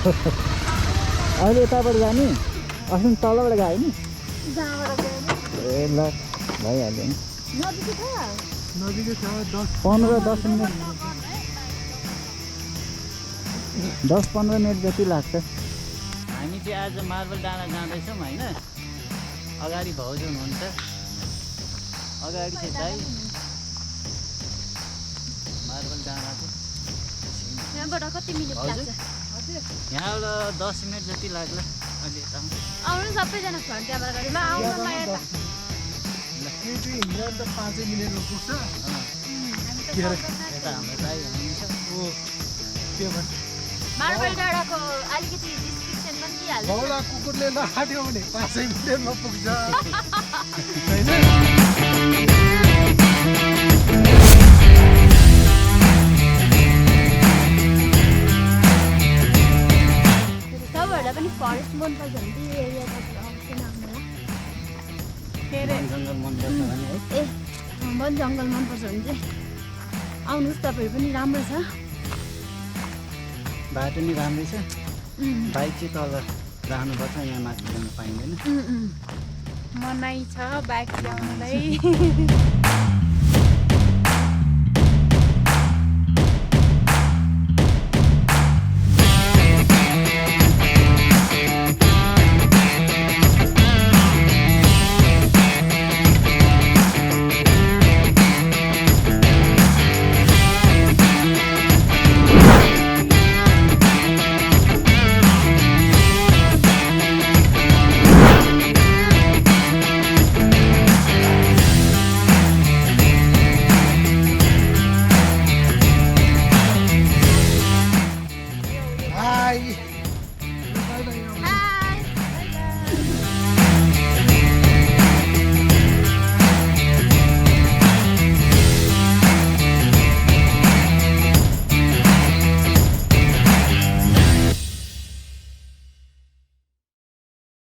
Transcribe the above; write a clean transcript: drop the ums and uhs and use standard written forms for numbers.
अहिले यताबाट जाने अस्ति तलबाट गयो नि ए ल भइहाल्यो नि 15-10 मिनट 10-15 मिनट जति लाग्छ हामी चाहिँ आज मार्बल डाँडा जाँदैछौँ होइन अगाडि भाउजू हुनुहुन्छ अगाडि चाहिँ दाइ मार्बल डाँडाको यहाँबाट कति मिनेट लाग्छ यहाँबाट 10 मिनट जति लाग्ला अलि यता आउनु सबैजना फ्रन्ट क्यामेरा गरी ल आउनु ल यता केटी हिँडेर त 5 मिनेटमा पुग्छ यता हाम्रो दाइ हुनुहुन्छ ओ के भन्छ मार्बल डाँडाको अलिकति डिस्क्रिप्सन पनि दिइहाल्नु बौला कुकुरले नहाट्यो भने 5 मिनेटमा पुग्छ हैन सबैहरूलाई पनि फरेस्ट मनपर्छ भने चाहिँ यो एरियाबाट आउँदैन हामीलाई के अरे जङ्गल मनपर्छ भने है ए वन जङ्गल मनपर्छ भने चाहिँ आउनुहोस् तपाईँहरू पनि राम्रो छ बाटो नि राम्रै छ बाइक चाहिँ तल राख्नुपर्छ यहाँ माथि जानु पाइँदैन मनाइ छ बाइक ल्याउनलाई